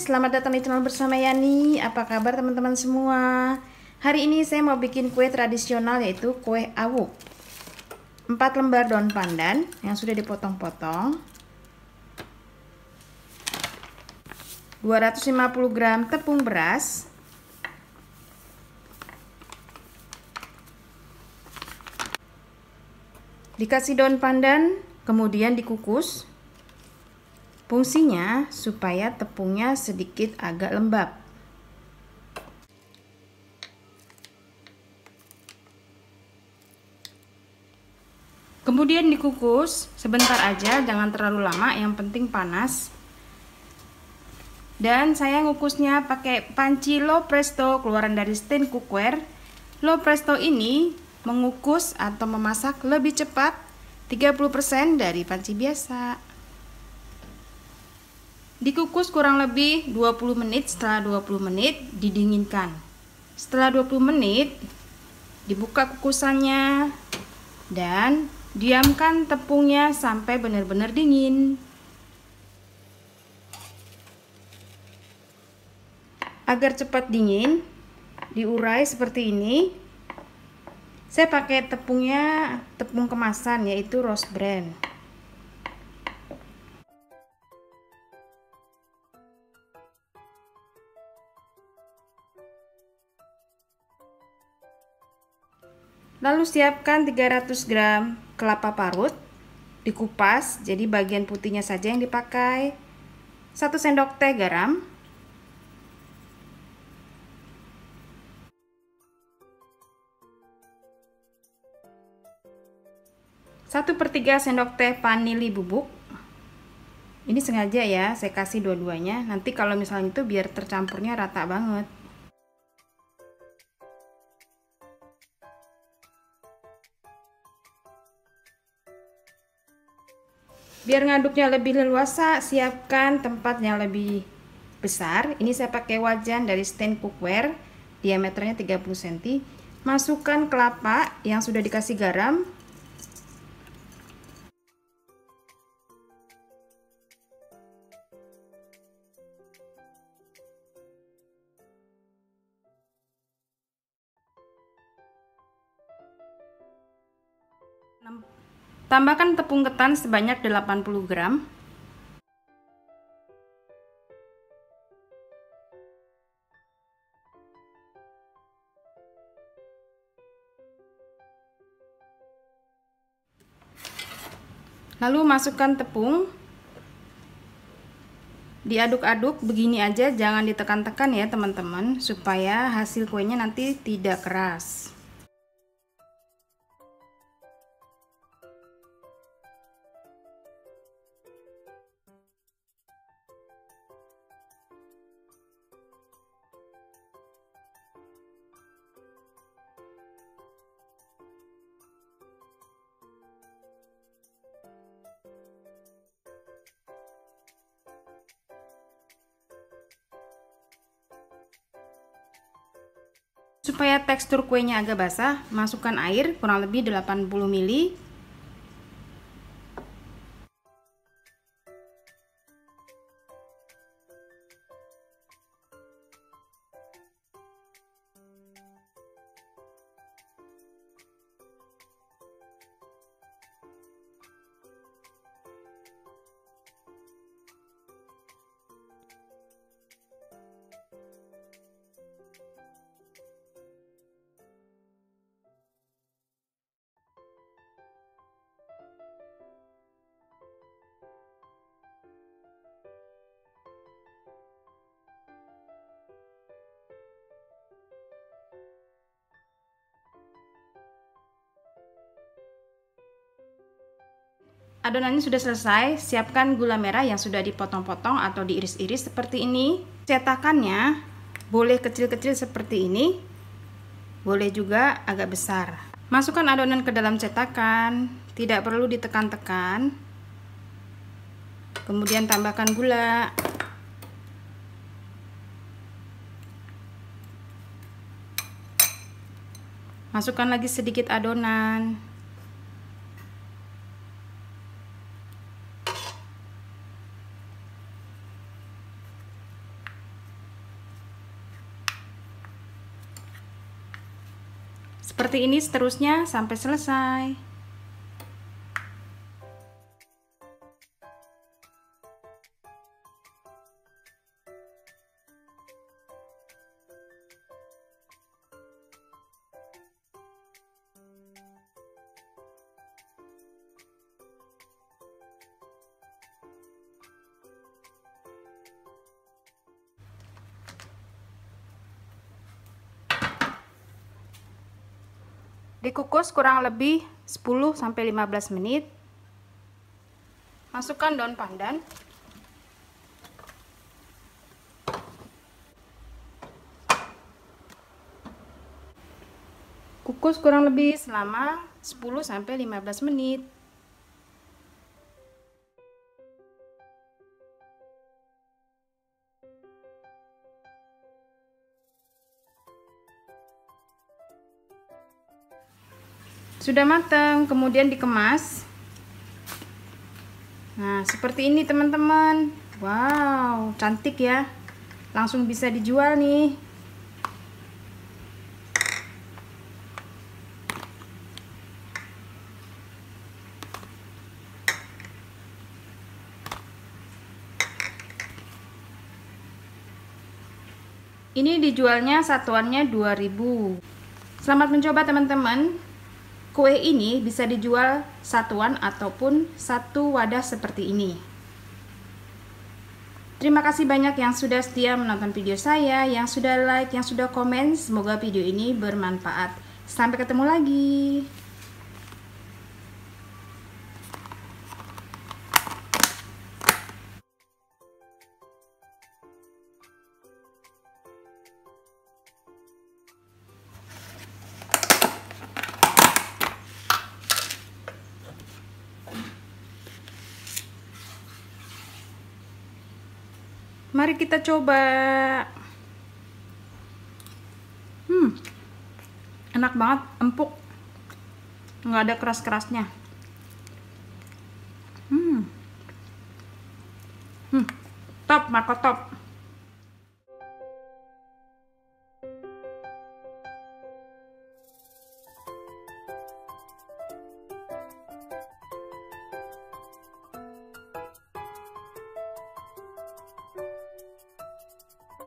selamat datang di channel bersama Yani. Apa kabar teman-teman semua? Hari ini saya mau bikin kue tradisional, yaitu kue awuk. 4 lembar daun pandan yang sudah dipotong-potong, 250 gram tepung beras, dikasih daun pandan, kemudian dikukus. Fungsinya supaya tepungnya sedikit agak lembab. Kemudian dikukus sebentar aja, jangan terlalu lama, yang penting panas. Dan saya ngukusnya pakai panci low presto keluaran dari stand cookware. Low presto ini mengukus atau memasak lebih cepat 30% dari panci biasa. Dikukus kurang lebih 20 menit. Setelah 20 menit didinginkan. Setelah 20 menit dibuka kukusannya dan diamkan tepungnya sampai benar-benar dingin. Agar cepat dingin, diurai seperti ini. Saya pakai tepungnya tepung kemasan, yaitu Rose Brand. Lalu siapkan 300 gram kelapa parut, dikupas, jadi bagian putihnya saja yang dipakai. 1 sendok teh garam, 1/3 sendok teh vanili bubuk. Ini sengaja ya, saya kasih dua-duanya. Nanti kalau misalnya itu biar tercampurnya rata banget. Biar ngaduknya lebih leluasa, siapkan tempat yang lebih besar. Ini saya pakai wajan dari stand cookware, diameternya 30 cm. Masukkan kelapa yang sudah dikasih garam. Tambahkan tepung ketan sebanyak 80 gram. Lalu masukkan tepung. Diaduk-aduk begini aja, jangan ditekan-tekan ya teman-teman, supaya hasil kuenya nanti tidak keras. Supaya tekstur kuenya agak basah, masukkan air kurang lebih 80 ml. Adonannya sudah selesai, siapkan gula merah yang sudah dipotong-potong atau diiris-iris seperti ini. Cetakannya boleh kecil-kecil seperti ini, boleh juga agak besar. Masukkan adonan ke dalam cetakan, tidak perlu ditekan-tekan. Kemudian tambahkan gula. Masukkan lagi sedikit adonan. Seperti ini seterusnya sampai selesai. Dikukus kurang lebih 10-15 menit. Masukkan daun pandan. Kukus kurang lebih selama 10-15 menit. Sudah matang, kemudian dikemas. Nah, seperti ini teman-teman. Wow, cantik ya. Langsung bisa dijual nih. Ini dijualnya satuannya 2.000. Selamat mencoba teman-teman. Kue ini bisa dijual satuan ataupun satu wadah seperti ini. Terima kasih banyak yang sudah setia menonton video saya, yang sudah like, yang sudah komen. Semoga video ini bermanfaat. Sampai ketemu lagi. Mari kita coba. Enak banget, empuk, nggak ada keras-kerasnya. Top, Marco top.